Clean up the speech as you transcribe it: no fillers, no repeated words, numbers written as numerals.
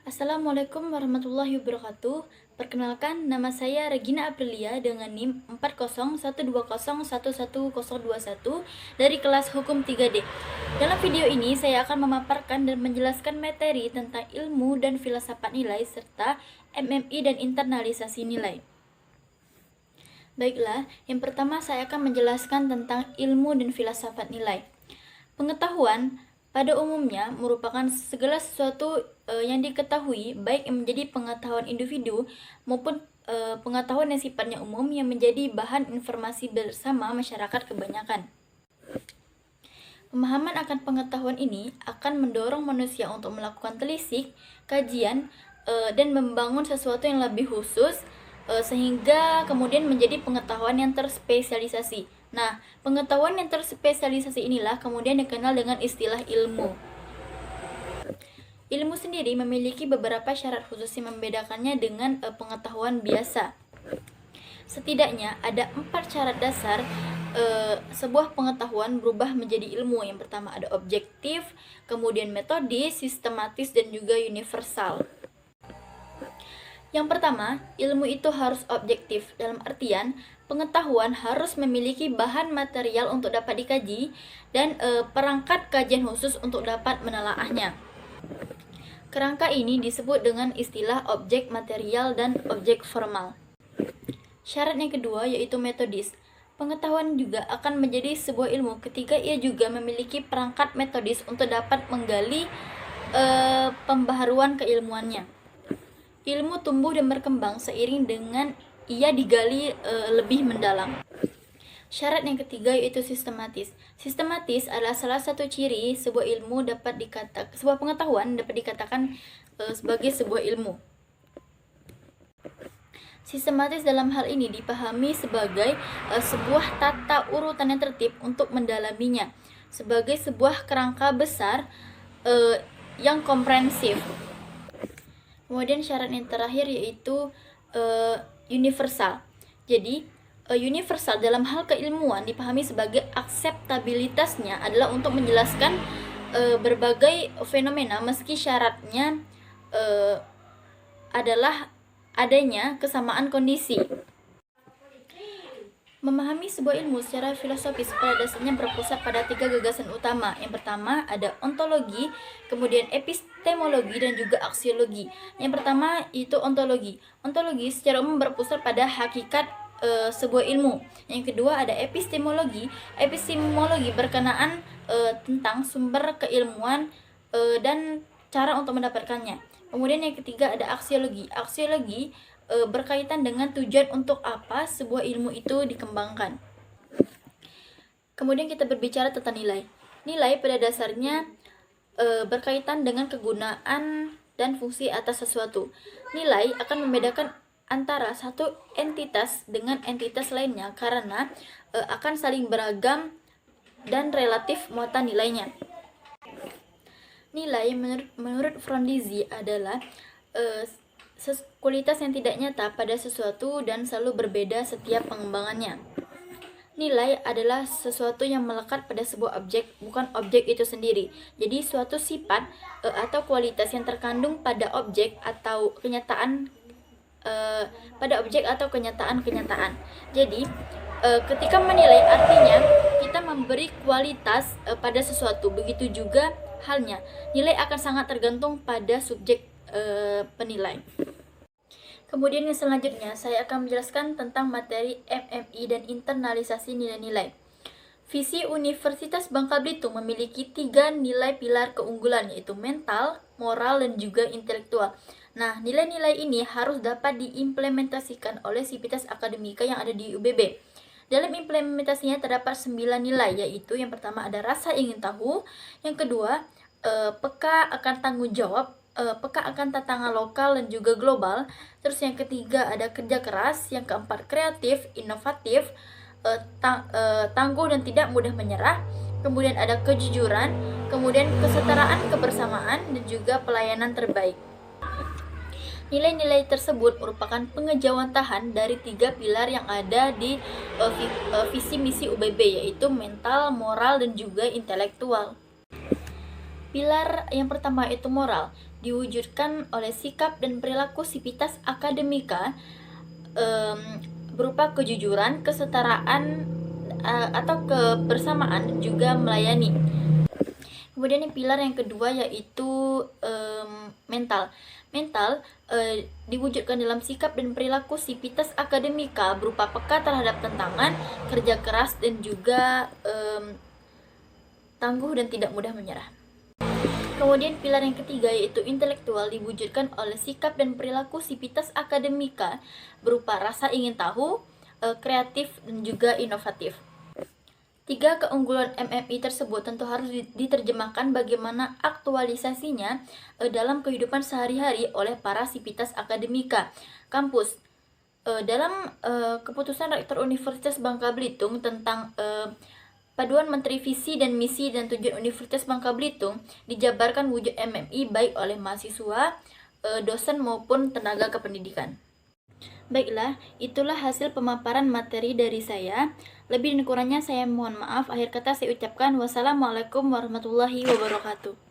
Assalamualaikum warahmatullahi wabarakatuh. Perkenalkan, nama saya Regina Aprilia dengan NIM 40120111021 dari kelas Hukum 3D. Dalam video ini, saya akan memaparkan dan menjelaskan materi tentang ilmu dan filsafat nilai serta MMI dan internalisasi nilai. Baiklah, yang pertama saya akan menjelaskan tentang ilmu dan filsafat nilai. Pengetahuan pada umumnya merupakan segala sesuatu yang diketahui, baik yang menjadi pengetahuan individu maupun pengetahuan yang sifatnya umum yang menjadi bahan informasi bersama masyarakat kebanyakan. Pemahaman akan pengetahuan ini akan mendorong manusia untuk melakukan telisik, kajian, dan membangun sesuatu yang lebih khusus sehingga kemudian menjadi pengetahuan yang terspesialisasi. Nah, pengetahuan yang terspesialisasi inilah kemudian dikenal dengan istilah ilmu. Ilmu sendiri memiliki beberapa syarat khusus yang membedakannya dengan pengetahuan biasa. Setidaknya ada 4 syarat dasar sebuah pengetahuan berubah menjadi ilmu. Yang pertama ada objektif, kemudian metodis, sistematis, dan juga universal. Yang pertama, ilmu itu harus objektif, dalam artian pengetahuan harus memiliki bahan material untuk dapat dikaji dan perangkat kajian khusus untuk dapat menelaahnya. Kerangka ini disebut dengan istilah objek material dan objek formal. Syarat yang kedua yaitu metodis. Pengetahuan juga akan menjadi sebuah ilmu ketika ia juga memiliki perangkat metodis untuk dapat menggali pembaharuan keilmuannya. Ilmu tumbuh dan berkembang seiring dengan ia digali lebih mendalam. Syarat yang ketiga yaitu sistematis. Sistematis adalah salah satu ciri sebuah sebuah pengetahuan dapat dikatakan sebagai sebuah ilmu. Sistematis dalam hal ini dipahami sebagai sebuah tata urutan yang tertib untuk mendalaminya, sebagai sebuah kerangka besar yang komprehensif. Kemudian syarat yang terakhir yaitu universal. Jadi, universal dalam hal keilmuan dipahami sebagai akseptabilitasnya adalah untuk menjelaskan berbagai fenomena meski syaratnya adalah adanya kesamaan kondisi. Memahami sebuah ilmu secara filosofis pada dasarnya berpusat pada 3 gagasan utama. Yang pertama ada ontologi, kemudian epistemologi, dan juga aksiologi. Yang pertama itu ontologi. Ontologi secara umum berpusat pada hakikat sebuah ilmu. Yang kedua ada epistemologi. Epistemologi berkenaan tentang sumber keilmuan dan cara untuk mendapatkannya. Kemudian yang ketiga ada aksiologi. Aksiologi berkaitan dengan tujuan untuk apa sebuah ilmu itu dikembangkan. Kemudian kita berbicara tentang nilai. Nilai pada dasarnya berkaitan dengan kegunaan dan fungsi atas sesuatu. Nilai akan membedakan antara satu entitas dengan entitas lainnya karena akan saling beragam dan relatif muatan nilainya. Nilai menurut Frondizi adalah kualitas yang tidak nyata pada sesuatu dan selalu berbeda setiap pengembangannya. Nilai adalah sesuatu yang melekat pada sebuah objek, bukan objek itu sendiri. Jadi suatu sifat atau kualitas yang terkandung pada objek atau kenyataan kenyataan. Jadi ketika menilai artinya kita memberi kualitas pada sesuatu. Begitu juga halnya, nilai akan sangat tergantung pada subjek penilai. Kemudian yang selanjutnya saya akan menjelaskan tentang materi MMI dan internalisasi nilai-nilai. Visi Universitas Bangka Belitung memiliki 3 nilai pilar keunggulan yaitu mental, moral, dan juga intelektual. Nah, nilai-nilai ini harus dapat diimplementasikan oleh sivitas akademika yang ada di UBB. Dalam implementasinya terdapat 9 nilai, yaitu yang pertama ada rasa ingin tahu, yang kedua peka akan tanggung jawab, peka akan tantangan lokal dan juga global. Terus yang ketiga ada kerja keras, yang keempat kreatif, inovatif, tangguh dan tidak mudah menyerah. Kemudian ada kejujuran, kemudian kesetaraan, kebersamaan, dan juga pelayanan terbaik. Nilai-nilai tersebut merupakan pengejawantahan dari 3 pilar yang ada di visi misi UBB, yaitu mental, moral, dan juga intelektual. Pilar yang pertama itu moral, diwujudkan oleh sikap dan perilaku sivitas akademika berupa kejujuran, kesetaraan, atau kebersamaan, dan juga melayani. Kemudian yang pilar yang kedua yaitu mental. Mental diwujudkan dalam sikap dan perilaku sivitas akademika berupa peka terhadap tantangan, kerja keras, dan juga tangguh dan tidak mudah menyerah. Kemudian pilar yang ketiga yaitu intelektual, diwujudkan oleh sikap dan perilaku sivitas akademika berupa rasa ingin tahu, kreatif, dan juga inovatif. 3 keunggulan MMI tersebut tentu harus diterjemahkan bagaimana aktualisasinya dalam kehidupan sehari-hari oleh para sivitas akademika kampus. Dalam keputusan Rektor Universitas Bangka Belitung tentang Paduan Menteri Visi dan Misi dan Tujuan Universitas Bangka Belitung, dijabarkan wujud MMI baik oleh mahasiswa, dosen maupun tenaga kependidikan. Baiklah, itulah hasil pemaparan materi dari saya. Lebih dan kurangnya saya mohon maaf. Akhir kata saya ucapkan wassalamualaikum warahmatullahi wabarakatuh.